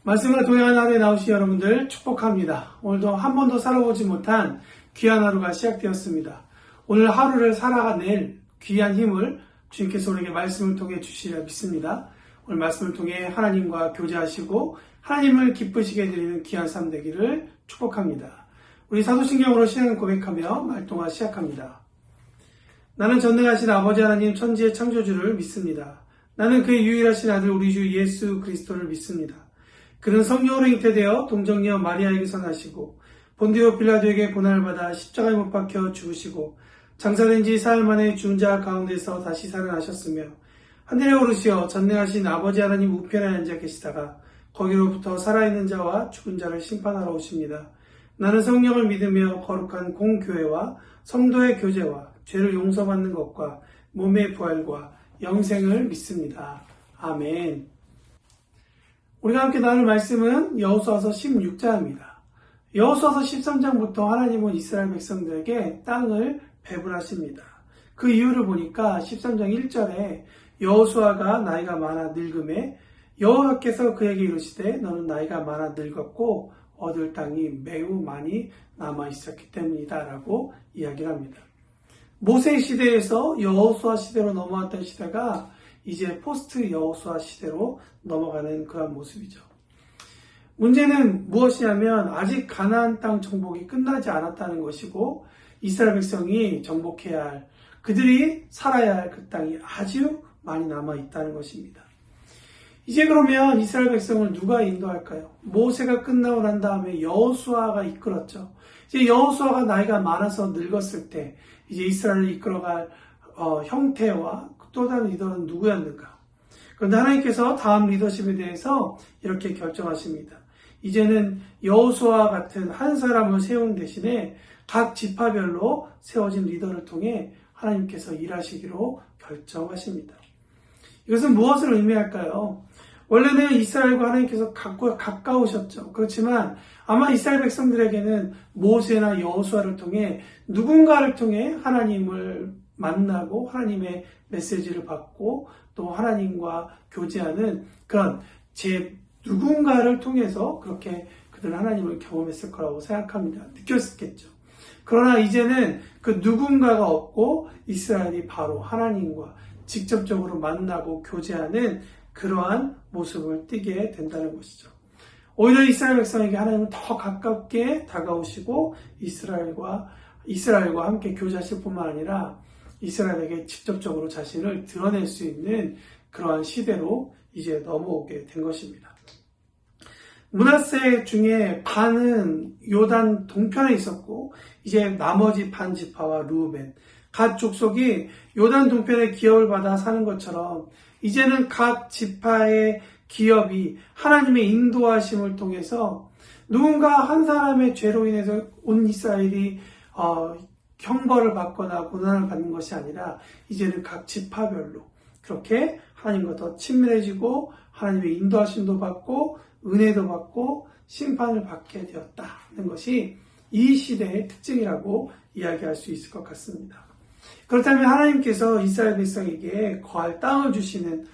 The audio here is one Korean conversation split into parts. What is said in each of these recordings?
말씀과 동행하는 하루에 나오신 여러분들 축복합니다. 오늘도 한 번도 살아보지 못한 귀한 하루가 시작되었습니다. 오늘 하루를 살아낼 귀한 힘을 주님께서 우리에게 말씀을 통해 주시리라 믿습니다. 오늘 말씀을 통해 하나님과 교제하시고 하나님을 기쁘시게 드리는 귀한 삶 되기를 축복합니다. 우리 사도신경으로 신앙을 고백하며 말동화 시작합니다. 나는 전능하신 아버지 하나님 천지의 창조주를 믿습니다. 나는 그의 유일하신 아들 우리 주 예수 그리스도를 믿습니다. 그는 성령으로 잉태되어 동정녀 마리아에게서 나시고 본디오 빌라도에게 고난을 받아 십자가에 못 박혀 죽으시고 장사된 지 사흘 만에 죽은 자 가운데서 다시 살아나셨으며 하늘에 오르시어 전능하신 아버지 하나님 우편에 앉아 계시다가 거기로부터 살아있는 자와 죽은 자를 심판하러 오십니다. 나는 성령을 믿으며 거룩한 공교회와 성도의 교제와 죄를 용서받는 것과 몸의 부활과 영생을 믿습니다. 아멘. 우리가 함께 나눌 말씀은 여호수아서 16장입니다. 여호수아서 13장부터 하나님은 이스라엘 백성들에게 땅을 배분하십니다. 그 이유를 보니까 13장 1절에 여호수아가 나이가 많아 늙음에 여호와께서 그에게 이르시되 너는 나이가 많아 늙었고 얻을 땅이 매우 많이 남아있었기 때문이다 라고 이야기를 합니다. 모세 시대에서 여호수아 시대로 넘어왔던 시대가 이제 포스트 여호수아 시대로 넘어가는 그런 모습이죠. 문제는 무엇이냐면 아직 가나안 땅 정복이 끝나지 않았다는 것이고 이스라엘 백성이 정복해야 할, 그들이 살아야 할 그 땅이 아주 많이 남아있다는 것입니다. 이제 그러면 이스라엘 백성을 누가 인도할까요? 모세가 끝나고 난 다음에 여호수아가 이끌었죠. 이제 여호수아가 나이가 많아서 늙었을 때 이제 이스라엘을 이끌어갈 형태와 또 다른 리더는 누구였는가? 그런데 하나님께서 다음 리더십에 대해서 이렇게 결정하십니다. 이제는 여호수아와 같은 한 사람을 세운 대신에 각 지파별로 세워진 리더를 통해 하나님께서 일하시기로 결정하십니다. 이것은 무엇을 의미할까요? 원래는 이스라엘과 하나님께서 가까우셨죠. 그렇지만 아마 이스라엘 백성들에게는 모세나 여호수아를 통해 누군가를 통해 하나님을 만나고 하나님의 메시지를 받고 또 하나님과 교제하는 그런 누군가를 통해서 그렇게 그들은 하나님을 경험했을 거라고 생각합니다. 느꼈겠죠. 그러나 이제는 그 누군가가 없고 이스라엘이 바로 하나님과 직접적으로 만나고 교제하는 그러한 모습을 띠게 된다는 것이죠. 오히려 이스라엘 백성에게 하나님은 더 가깝게 다가오시고 이스라엘과 함께 교제하실 뿐만 아니라 이스라엘에게 직접적으로 자신을 드러낼 수 있는 그러한 시대로 이제 넘어오게 된 것입니다. 므낫세 중에 반은 요단 동편에 있었고 이제 나머지 반 지파와 르우벤, 각 족속이 요단 동편의 기업을 받아 사는 것처럼 이제는 각 지파의 기업이 하나님의 인도하심을 통해서 누군가 한 사람의 죄로 인해서 온 이스라엘이 형벌을 받거나 고난을 받는 것이 아니라 이제는 각 지파별로 그렇게 하나님과 더 친밀해지고 하나님의 인도하심도 받고 은혜도 받고 심판을 받게 되었다는 것이 이 시대의 특징이라고 이야기할 수 있을 것 같습니다. 그렇다면 하나님께서 이스라엘 백성에게 거할 땅을 주시는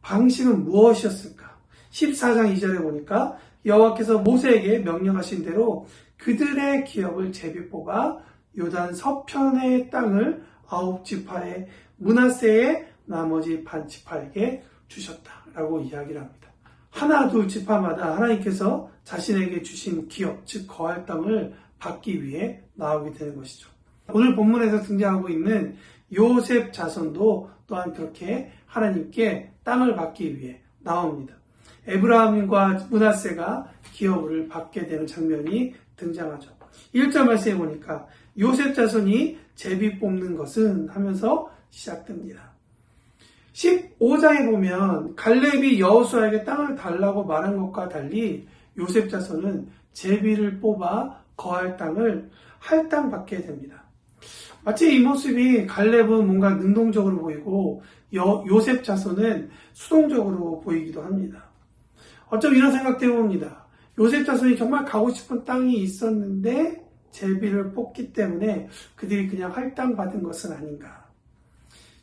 방식은 무엇이었을까? 14장 2절에 보니까 여호와께서 모세에게 명령하신 대로 그들의 기업을 제비 뽑아 요단 서편의 땅을 9지파의 므낫세의 나머지 반 지파에게 주셨다라고 이야기를 합니다. 하나 둘 지파마다 하나님께서 자신에게 주신 기업, 즉 거할 땅을 받기 위해 나오게 되는 것이죠. 오늘 본문에서 등장하고 있는 요셉 자손도 또한 그렇게 하나님께 땅을 받기 위해 나옵니다. 에브라임과 므낫세가 기업을 받게 되는 장면이 등장하죠. 1절 말씀에 보니까 요셉 자손이 제비 뽑는 것은 하면서 시작됩니다. 15장에 보면 갈렙이 여호수아에게 땅을 달라고 말한 것과 달리 요셉 자손은 제비를 뽑아 거할 땅을 할당받게 됩니다. 마치 이 모습이 갈렙은 뭔가 능동적으로 보이고 요셉 자손은 수동적으로 보이기도 합니다. 어쩜 이런 생각도 해봅니다. 요셉 자손이 정말 가고 싶은 땅이 있었는데 제비를 뽑기 때문에 그들이 그냥 할당받은 것은 아닌가.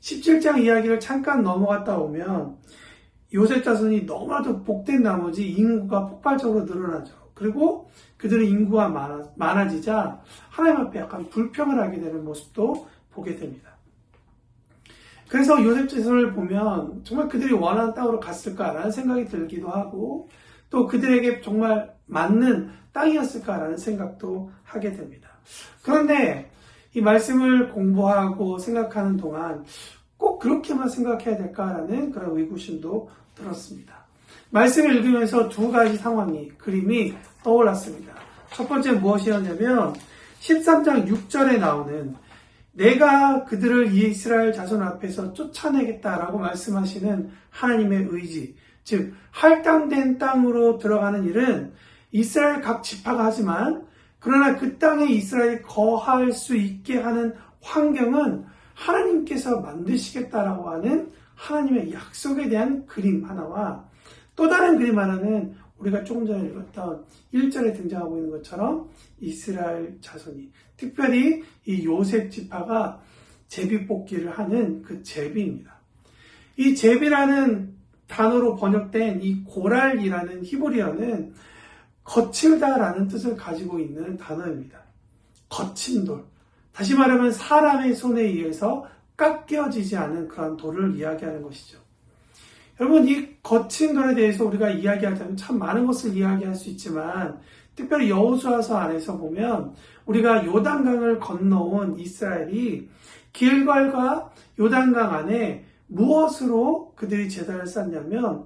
17장 이야기를 잠깐 넘어갔다 오면 요셉 자손이 너무나도 복된 나머지 인구가 폭발적으로 늘어나죠. 그리고 그들의 인구가 많아지자 하나님 앞에 약간 불평을 하게 되는 모습도 보게 됩니다. 그래서 요셉 자손을 보면 정말 그들이 원하는 땅으로 갔을까라는 생각이 들기도 하고 또 그들에게 정말 맞는 땅이었을까라는 생각도 하게 됩니다. 그런데 이 말씀을 공부하고 생각하는 동안 꼭 그렇게만 생각해야 될까라는 그런 의구심도 들었습니다. 말씀을 읽으면서 두 가지 그림이 떠올랐습니다. 첫 번째 무엇이었냐면 13장 6절에 나오는 내가 그들을 이스라엘 자손 앞에서 쫓아내겠다라고 말씀하시는 하나님의 의지, 즉 할당된 땅으로 들어가는 일은 이스라엘 각 지파가 하지만 그러나 그 땅에 이스라엘이 거할 수 있게 하는 환경은 하나님께서 만드시겠다라고 하는 하나님의 약속에 대한 그림 하나와 또 다른 그림 하나는 우리가 조금 전에 읽었던 1절에 등장하고 있는 것처럼 이스라엘 자손이 특별히 이 요셉 지파가 제비뽑기를 하는 그 제비입니다. 이 제비라는 단어로 번역된 이 고랄이라는 히브리어는 거칠다라는 뜻을 가지고 있는 단어입니다. 거친 돌. 다시 말하면 사람의 손에 의해서 깎여지지 않은 그런 돌을 이야기하는 것이죠. 여러분, 이 거친 돌에 대해서 우리가 이야기하자면 참 많은 것을 이야기할 수 있지만 특별히 여호수아서 안에서 보면 우리가 요단강을 건너온 이스라엘이 길갈과 요단강 안에 무엇으로 그들이 제단을 쌓냐면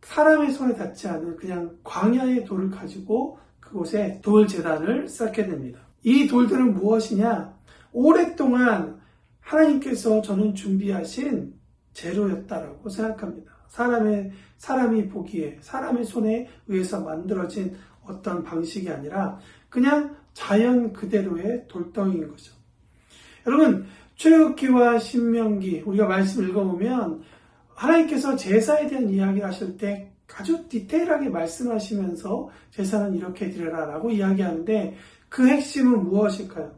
사람의 손에 닿지 않은 그냥 광야의 돌을 가지고 그곳에 돌 제단을 쌓게 됩니다. 이 돌들은 무엇이냐? 오랫동안 하나님께서 저는 준비하신 재료였다라고 생각합니다. 사람이 보기에 사람의 손에 의해서 만들어진 어떤 방식이 아니라 그냥 자연 그대로의 돌덩이인 거죠. 여러분, 출애굽기와 신명기 우리가 말씀 읽어보면 하나님께서 제사에 대한 이야기를 하실 때 아주 디테일하게 말씀하시면서 제사는 이렇게 드려라 라고 이야기하는데 그 핵심은 무엇일까요?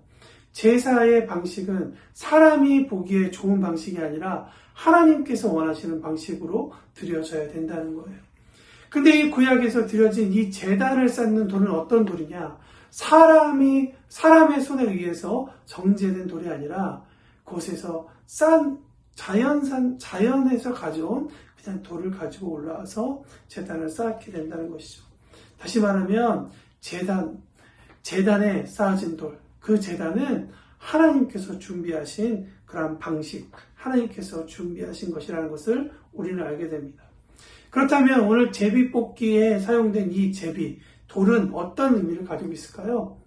제사의 방식은 사람이 보기에 좋은 방식이 아니라 하나님께서 원하시는 방식으로 드려져야 된다는 거예요. 근데 이 구약에서 드려진 이 제단을 쌓는 돌은 어떤 돌이냐? 사람의 손에 의해서 정제된 돌이 아니라 그곳에서 자연에서 가져온 그냥 돌을 가지고 올라와서 제단을 쌓게 된다는 것이죠. 다시 말하면 제단에 쌓아진 돌, 그 제단은 하나님께서 준비하신 그러한 방식, 하나님께서 준비하신 것이라는 것을 우리는 알게 됩니다. 그렇다면 오늘 제비뽑기에 사용된 이 제비, 돌은 어떤 의미를 가지고 있을까요?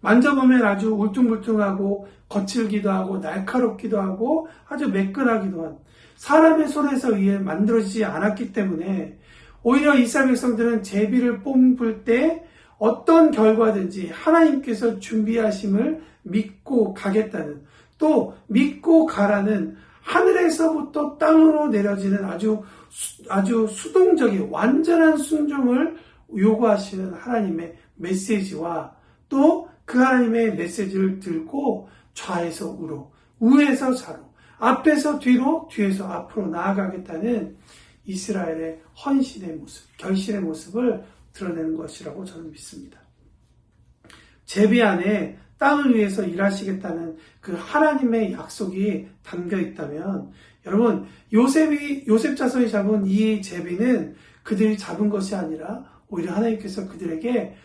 만져보면 아주 울퉁불퉁하고 거칠기도 하고 날카롭기도 하고 아주 매끈하기도 한 사람의 손에서 의해 만들어지지 않았기 때문에 오히려 이스라엘 백성들은 제비를 뽑을 때 어떤 결과든지 하나님께서 준비하심을 믿고 가겠다는 또 믿고 가라는 하늘에서부터 땅으로 내려지는 아주 수동적인 완전한 순종을 요구하시는 하나님의 메시지와 또 그 하나님의 메시지를 들고 좌에서 우로, 우에서 좌로, 앞에서 뒤로, 뒤에서 앞으로 나아가겠다는 이스라엘의 헌신의 모습, 결실의 모습을 드러내는 것이라고 저는 믿습니다. 제비 안에 땅을 위해서 일하시겠다는 그 하나님의 약속이 담겨 있다면 여러분 요셉 자손이 잡은 이 제비는 그들이 잡은 것이 아니라 오히려 하나님께서 그들에게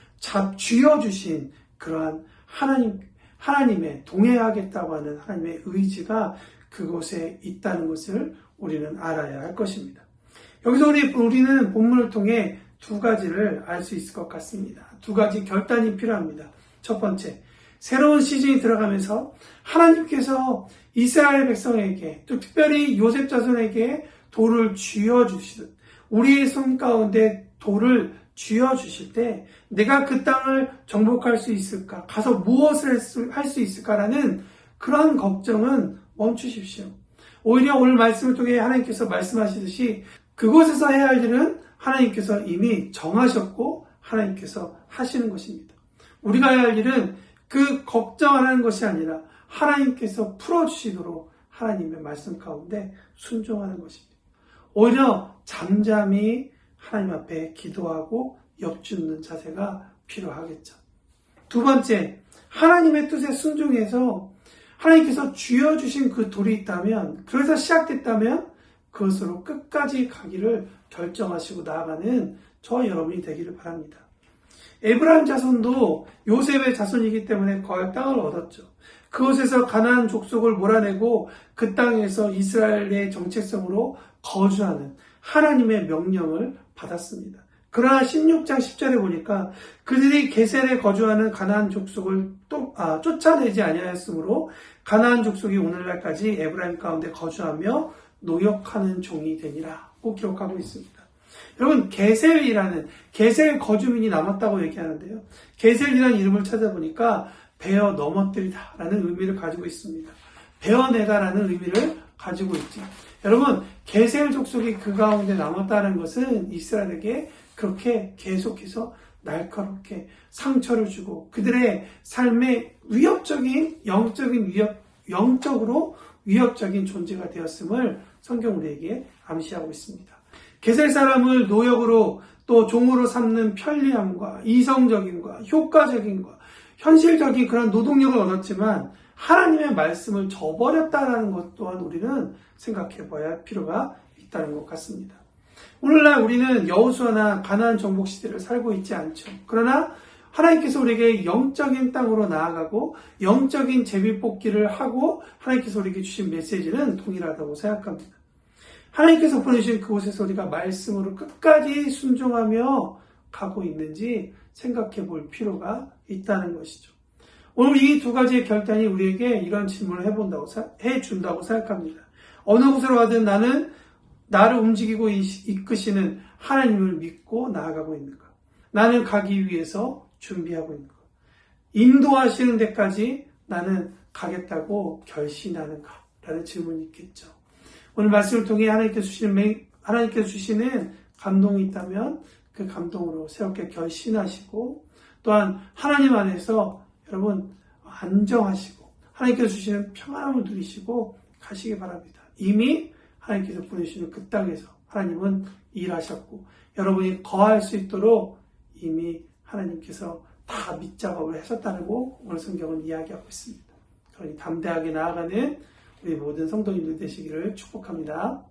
쥐어주신 그러한 하나님의 동행하겠다고 하는 하나님의 의지가 그곳에 있다는 것을 우리는 알아야 할 것입니다. 여기서 우리는 본문을 통해 두 가지를 알 수 있을 것 같습니다. 두 가지 결단이 필요합니다. 첫 번째, 새로운 시즌이 들어가면서 하나님께서 이스라엘 백성에게 또 특별히 요셉 자손에게 돌을 쥐어주시듯 우리의 손 가운데 돌을 쥐어주실 때 내가 그 땅을 정복할 수 있을까? 가서 무엇을 할 수 있을까라는 그런 걱정은 멈추십시오. 오히려 오늘 말씀을 통해 하나님께서 말씀하시듯이 그곳에서 해야 할 일은 하나님께서 이미 정하셨고 하나님께서 하시는 것입니다. 우리가 해야 할 일은 그 걱정하는 것이 아니라 하나님께서 풀어주시도록 하나님의 말씀 가운데 순종하는 것입니다. 오히려 잠잠히 하나님 앞에 기도하고 엽죽는 자세가 필요하겠죠. 두 번째, 하나님의 뜻에 순종해서 하나님께서 쥐어주신 그 돌이 있다면, 그래서 시작됐다면 그것으로 끝까지 가기를 결정하시고 나아가는 저 여러분이 되기를 바랍니다. 에브라임 자손도 요셉의 자손이기 때문에 거액 땅을 얻었죠. 그곳에서 가나안 족속을 몰아내고 그 땅에서 이스라엘의 정체성으로 거주하는 하나님의 명령을 받았습니다. 그러나 16장 10절에 보니까 그들이 게셀에 거주하는 가나안 족속을 쫓아내지 아니하였으므로 가나안 족속이 오늘날까지 에브라임 가운데 거주하며 노역하는 종이 되니라고 기록하고 있습니다. 여러분, 게셀 거주민이 남았다고 얘기하는데요. 게셀이라는 이름을 찾아보니까 베어 넘어뜨리다라는 의미를 가지고 있습니다. 베어내다라는 의미를 가지고 있죠. 여러분, 게셀 족속이 그 가운데 남았다는 것은 이스라엘에게 그렇게 계속해서 날카롭게 상처를 주고 그들의 삶에 영적으로 위협적인 존재가 되었음을 성경 우리에게 암시하고 있습니다. 게셀 사람을 노역으로 또 종으로 삼는 편리함과 이성적인과 효과적인과 현실적인 그런 노동력을 얻었지만 하나님의 말씀을 저버렸다라는 것 또한 우리는 생각해 봐야 할 필요가 있다는 것 같습니다. 오늘날 우리는 여호수아나 가나안 정복 시대를 살고 있지 않죠. 그러나 하나님께서 우리에게 영적인 땅으로 나아가고 영적인 제비뽑기를 하고 하나님께서 우리에게 주신 메시지는 동일하다고 생각합니다. 하나님께서 보내주신 그곳에서 우리가 말씀으로 끝까지 순종하며 가고 있는지 생각해 볼 필요가 있다는 것이죠. 오늘 이 두 가지의 결단이 우리에게 이런 질문을 해준다고 생각합니다. 어느 곳으로 가든 나는 나를 움직이고 이끄시는 하나님을 믿고 나아가고 있는가? 나는 가기 위해서 준비하고 있는가? 인도하시는 데까지 나는 가겠다고 결심하는가? 라는 질문이 있겠죠. 오늘 말씀을 통해 하나님께서 주시는 감동이 있다면 그 감동으로 새롭게 결심하시고 또한 하나님 안에서 여러분 안정하시고 하나님께서 주시는 평안함을 누리시고 가시기 바랍니다. 이미 하나님께서 보내주시는 그 땅에서 하나님은 일하셨고 여러분이 거할 수 있도록 이미 하나님께서 다 밑작업을 하셨다고 오늘 성경은 이야기하고 있습니다. 그러니 담대하게 나아가는 우리 모든 성도님들 되시기를 축복합니다.